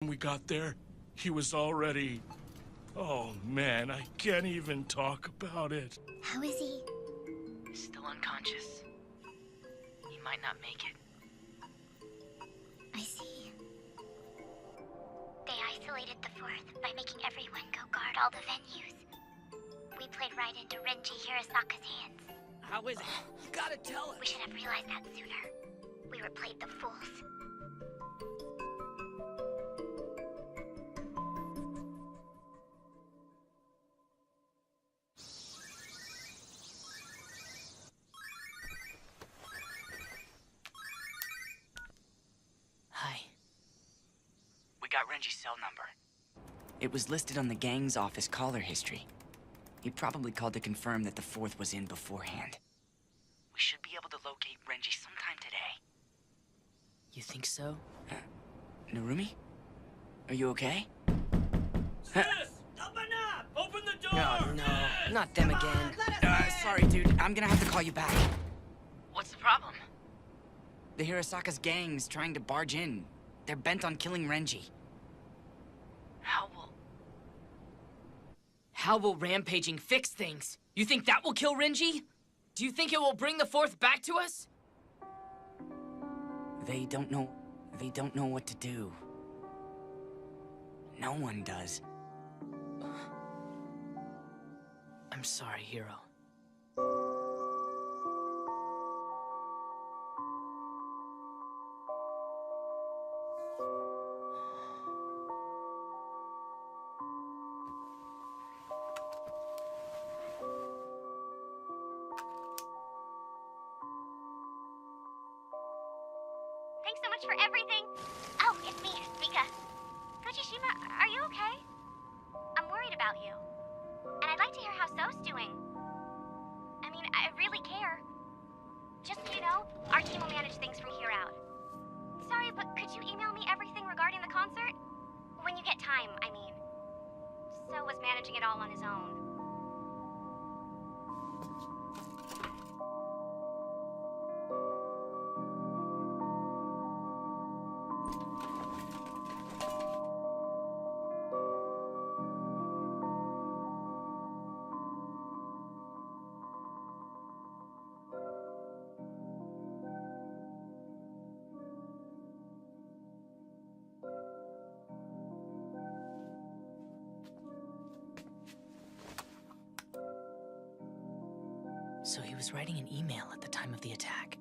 When we got there, he was already... Oh man, I can't even talk about it. How is he? Still unconscious. He might not make it. I see. They isolated the Fourth by making everyone go guard all the venues. We played right into Renji Hirasaka's hands. How is it? You gotta tell us. We should have realized that sooner. We were played the fools. Hi. We got Renji's cell number. It was listed on the gang's office caller history. He probably called to confirm that the Fourth was in beforehand. We should be able to locate Renji sometime today. You think so? Narumi? Are you okay? Sis! Open up! Open the door! No, no, not them again. Sorry, dude. I'm gonna have to call you back. What's the problem? The Hirasaka's gang's trying to barge in. They're bent on killing Renji. How will rampaging fix things? You think that will kill Renji? Do you think it will bring the Fourth back to us? They don't know what to do. No one does. I'm sorry, Hero. Thanks so much for everything. Oh, it's me, Mika. Fujishima, are you okay? I'm worried about you. And I'd like to hear how So's doing. I mean, I really care. Just so you know, our team will manage things from here out. Sorry, but could you email me everything regarding the concert? When you get time, I mean. So was managing it all on his own. So he was writing an email at the time of the attack.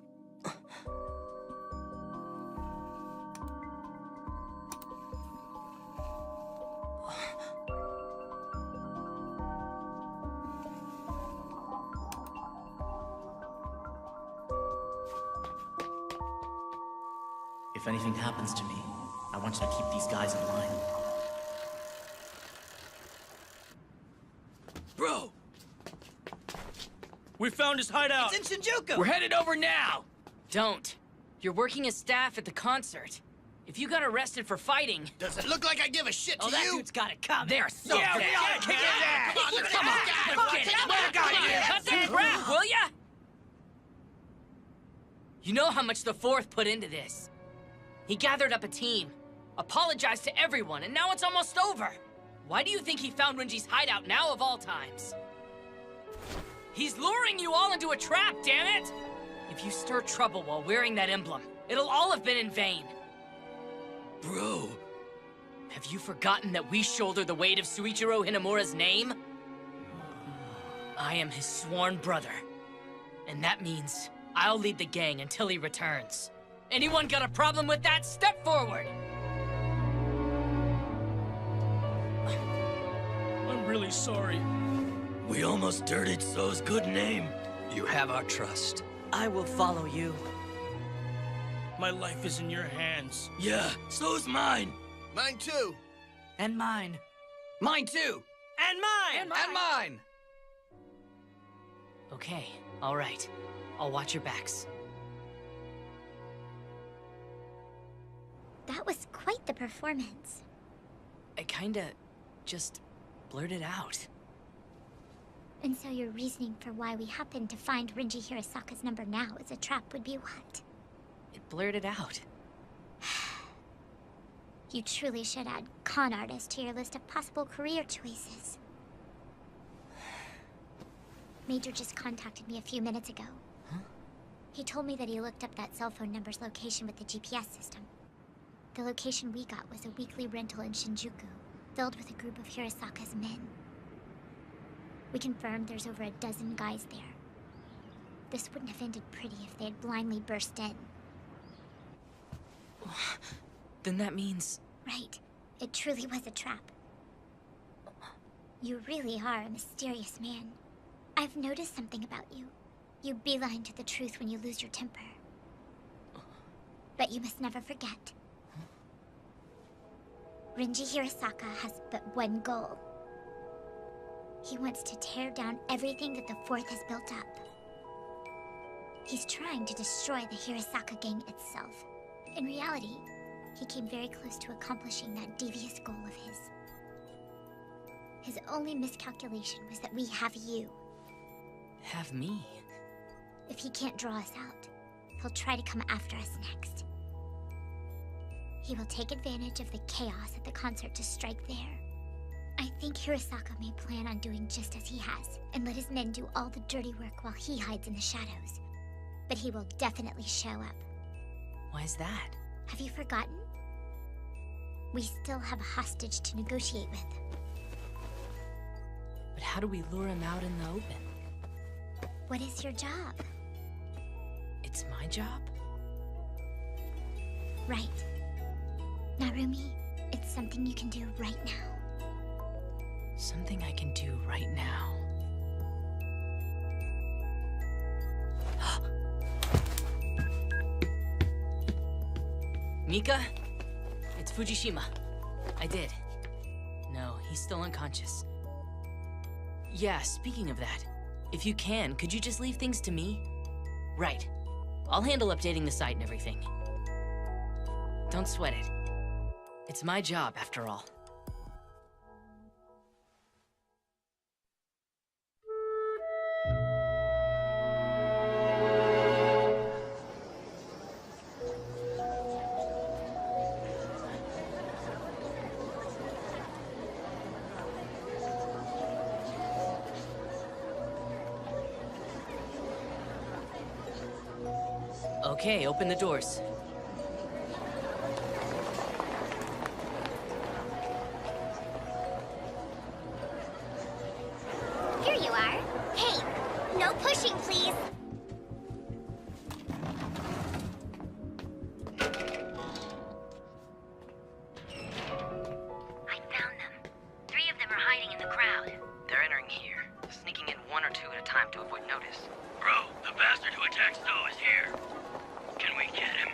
If anything happens to me, I want you to keep these guys in line. Bro! We found his hideout! It's in Shinjuku! We're headed over now! Don't. You're working as staff at the concert. If you got arrested for fighting... Does it look like I give a shit to that you? dude's got it coming. They're so Yeah, dead. we gotta kick his ass! Come on, let's get it. Cut that crap, will ya? You know how much the Fourth put into this. He gathered up a team, apologized to everyone, and now it's almost over. Why do you think he found Renji's hideout now of all times? He's luring you all into a trap, damn it! If you stir trouble while wearing that emblem, it'll all have been in vain. Bro! Have you forgotten that we shoulder the weight of Suichiro Hinamura's name? I am his sworn brother. And that means I'll lead the gang until he returns. Anyone got a problem with that? Step forward! I'm really sorry. We almost dirtied So's good name. You have our trust. I will follow you. My life is in your hands. Yeah, So's mine. Mine too. And mine. Mine too. And mine! And mine. Okay, all right. I'll watch your backs. That was quite the performance. I kinda just blurted out. And so your reasoning for why we happened to find Renji Hirasaka's number now as a trap would be what? It blurted out. You truly should add con artist to your list of possible career choices. Major just contacted me a few minutes ago. Huh? He told me that he looked up that cell phone number's location with the GPS system. The location we got was a weekly rental in Shinjuku, filled with a group of Hirasaka's men. We confirmed there's over a dozen guys there. This wouldn't have ended pretty if they had blindly burst in. Then that means... Right. It truly was a trap. You really are a mysterious man. I've noticed something about you. You beeline to the truth when you lose your temper. But you must never forget. Renji Hirasaka has but one goal. He wants to tear down everything that the Fourth has built up. He's trying to destroy the Hirasaka gang itself. In reality, he came very close to accomplishing that devious goal of his. His only miscalculation was that we have you. Have me? If he can't draw us out, he'll try to come after us next. He will take advantage of the chaos at the concert to strike there. I think Hirasaka may plan on doing just as he has, and let his men do all the dirty work while he hides in the shadows. But he will definitely show up. Why is that? Have you forgotten? We still have a hostage to negotiate with. But how do we lure him out in the open? What is your job? It's my job? Right. Narumi, it's something you can do right now. Something I can do right now. Mika? It's Fujishima. I did. No, he's still unconscious. Yeah, speaking of that, if you can, could you just leave things to me? Right. I'll handle updating the site and everything. Don't sweat it. It's my job, after all. Okay, open the doors. Here you are. Hey, no pushing, please. I found them. 3 of them are hiding in the crowd. They're entering here, sneaking in 1 or 2 at a time to avoid notice. Bro, the bastard who attacked Snow is here. Can we get him?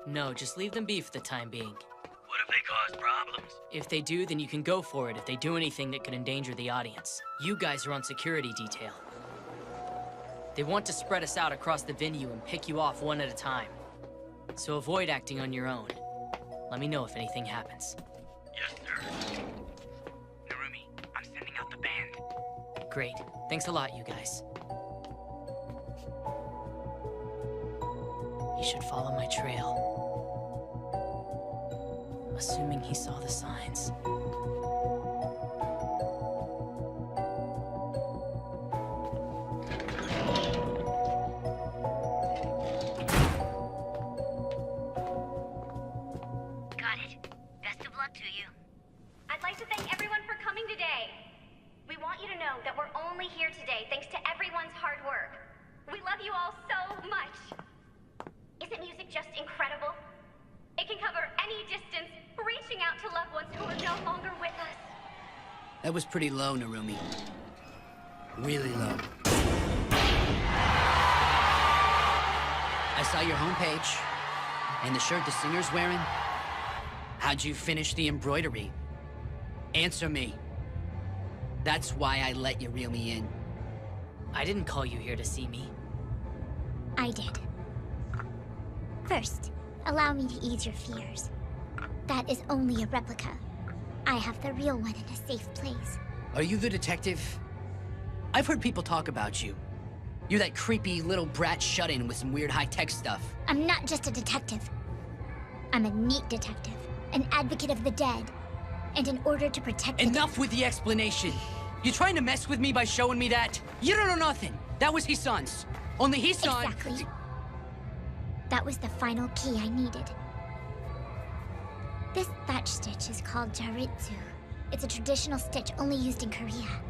No, just leave them be for the time being. What if they cause problems? If they do, then you can go for it if they do anything that could endanger the audience. You guys are on security detail. They want to spread us out across the venue and pick you off one at a time. So avoid acting on your own. Let me know if anything happens. Yes, sir. Narumi, I'm sending out the band. Great. Thanks a lot, you guys. He should follow my trail. Assuming he saw the signs. Got it. Best of luck to you. I'd like to thank everyone for coming today. We want you to know that we're only here today thanks to everyone's hard work. We love you all so much. Isn't music just incredible? It can cover any distance, reaching out to loved ones who are no longer with us. That was pretty low, Narumi. Really low. I saw your homepage, and the shirt the singer's wearing. How'd you finish the embroidery? Answer me. That's why I let you reel me in. I didn't call you here to see me. I did. First, allow me to ease your fears. That is only a replica. I have the real one in a safe place. Are you the detective? I've heard people talk about you. You're that creepy little brat shut-in with some weird high-tech stuff. I'm not just a detective. I'm a neat detective, an advocate of the dead. And in order to protect Enough with the explanation! You trying to mess with me by showing me that? You don't know nothing! That was Hisan's. Only Hisan... Exactly. That was the final key I needed. This thatch stitch is called jaritsu. It's a traditional stitch only used in Korea.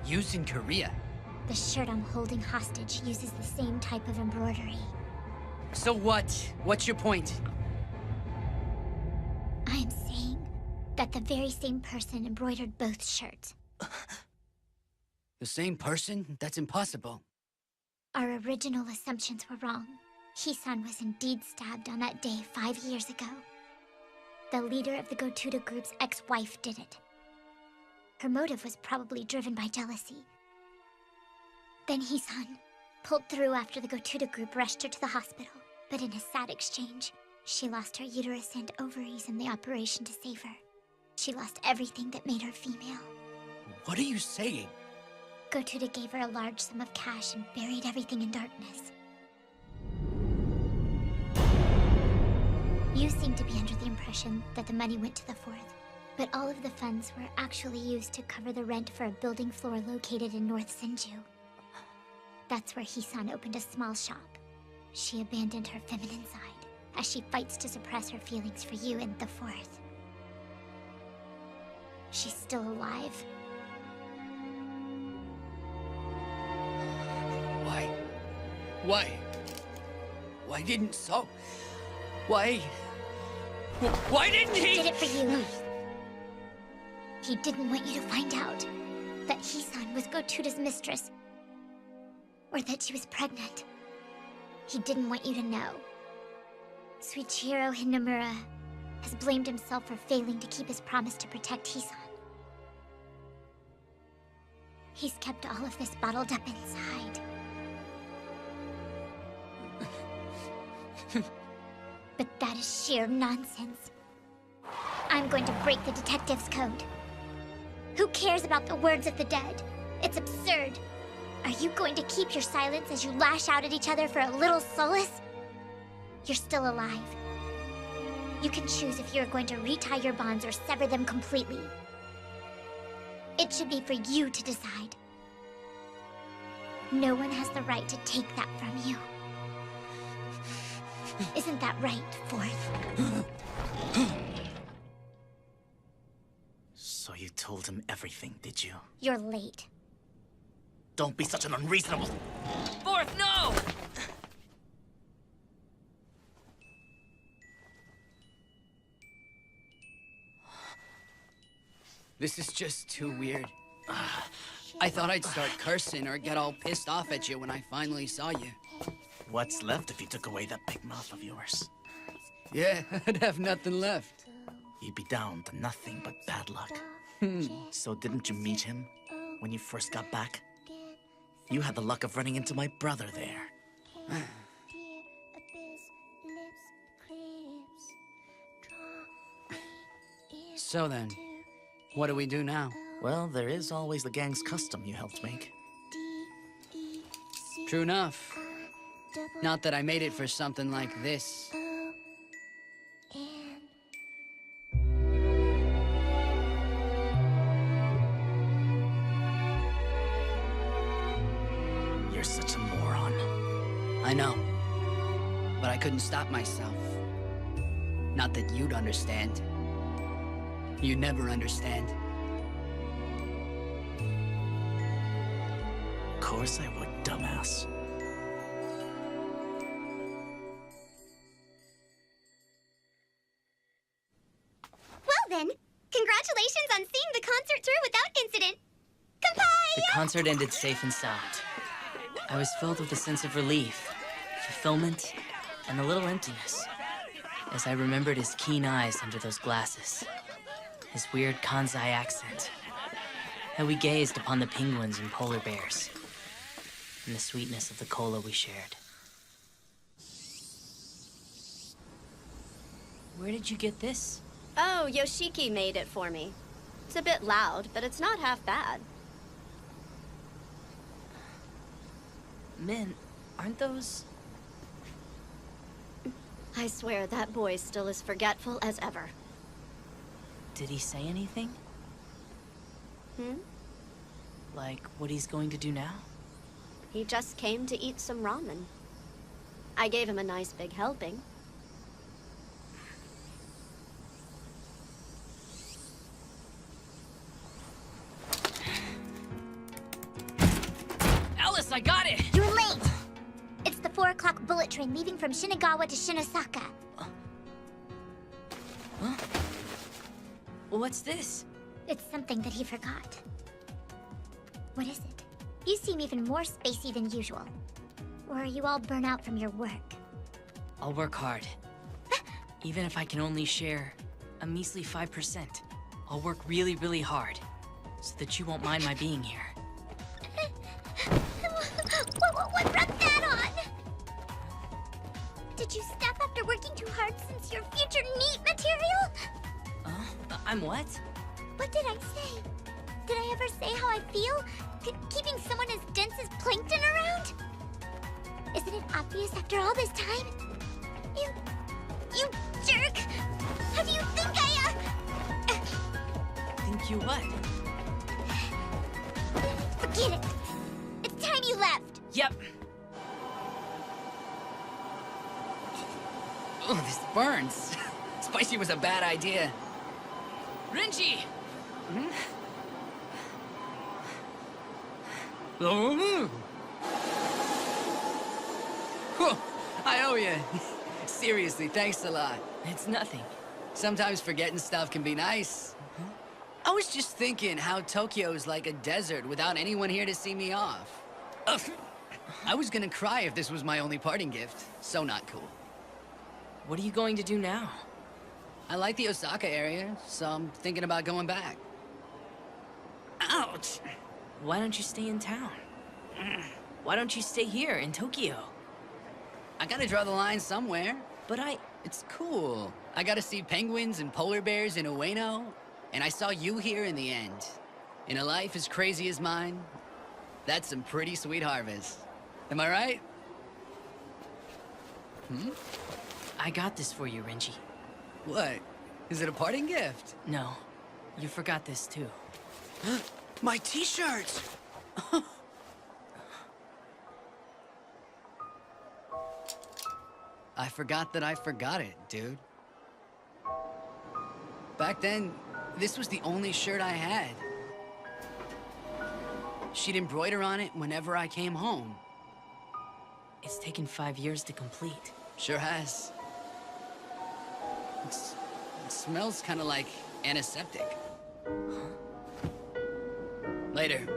Used in Korea? The shirt I'm holding hostage uses the same type of embroidery. So what? What's your point? I am saying that the very same person embroidered both shirts. The same person? That's impossible. Our original assumptions were wrong. Hisan was indeed stabbed on that day 5 years ago. The leader of the Gotuda group's ex-wife did it. Her motive was probably driven by jealousy. Then Hisan pulled through after the Gotuda group rushed her to the hospital. But in a sad exchange, she lost her uterus and ovaries in the operation to save her. She lost everything that made her female. What are you saying? Gotuda gave her a large sum of cash and buried everything in darkness. You seem to be under the impression that the money went to the fourth, but all of the funds were actually used to cover the rent for a building floor located in North Sinju. That's where Hisan opened a small shop. She abandoned her feminine side, as she fights to suppress her feelings for you and the fourth. She's still alive. Why didn't so? Why didn't he? Did it for you. He didn't want you to find out that Hisan was Gotuda's mistress, or that she was pregnant. He didn't want you to know. Suichiro Hinamura has blamed himself for failing to keep his promise to protect Hisan. He's kept all of this bottled up inside. But that is sheer nonsense. I'm going to break the detective's code. Who cares about the words of the dead? It's absurd. Are you going to keep your silence as you lash out at each other for a little solace? You're still alive. You can choose if you're going to retie your bonds or sever them completely. It should be for you to decide. No one has the right to take that from you. Isn't that right, Fourth? So you told him everything, did you? You're late. Don't be such an unreasonable... Fourth, no! This is just too weird. I thought I'd start cursing or get all pissed off at you when I finally saw you. What's left if you took away that big mouth of yours? Yeah, I'd have nothing left. You'd be down to nothing but bad luck. So didn't you meet him when you first got back? You had the luck of running into my brother there. So then, what do we do now? Well, there is always the gang's custom you helped make. True enough. Not that I made it for something like this. You're such a moron. I know. But I couldn't stop myself. Not that you'd understand. You never understand. Of course I would, dumbass. Well then, congratulations on seeing the concert through without incident. Kampai! The concert ended safe and sound. I was filled with a sense of relief, fulfillment, and a little emptiness, as I remembered his keen eyes under those glasses, his weird Kansai accent, how we gazed upon the penguins and polar bears, and the sweetness of the cola we shared. Where did you get this? Oh, Yoshiki made it for me. It's a bit loud, but it's not half bad. Men, aren't those... I swear that boy's still as forgetful as ever. Did he say anything? Hmm? Like what he's going to do now? He just came to eat some ramen. I gave him a nice big helping. Alice, I got it! You're late! It's the 4 o'clock bullet train leaving from Shinagawa to Shinosaka. Huh? What's this? It's something that he forgot. What is it? You seem even more spacey than usual. Or are you all burnt out from your work? I'll work hard. Even if I can only share a measly 5%. I'll work really, really hard. So that you won't mind my being here. What brought that on? Did you stop after working too hard since your future NEAT material? I'm what? What did I say? Did I ever say how I feel? Keeping someone as dense as plankton around? Isn't it obvious after all this time? You jerk! How do you think I, Think you what? Forget it! It's time you left! Yep. Oh, this burns. Spicy was a bad idea. Renji! Hmm? Oh. Whew, I owe you. Seriously, thanks a lot. It's nothing. Sometimes forgetting stuff can be nice. I was just thinking how Tokyo's like a desert without anyone here to see me off. I was gonna cry if this was my only parting gift. So not cool. What are you going to do now? I like the Osaka area, so I'm thinking about going back. Ouch! Why don't you stay in town? Why don't you stay here in Tokyo? I gotta draw the line somewhere. But it's cool. I gotta see penguins and polar bears in Ueno, and I saw you here in the end. In a life as crazy as mine, that's some pretty sweet harvest. Am I right? Hmm? I got this for you, Renji. What? Is it a parting gift? No. You forgot this too. My t-shirts! I forgot that I forgot it, dude. Back then, this was the only shirt I had. She'd embroider on it whenever I came home. It's taken 5 years to complete. Sure has. It smells kind of like antiseptic. Later.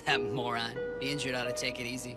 That moron. The injured ought to take it easy.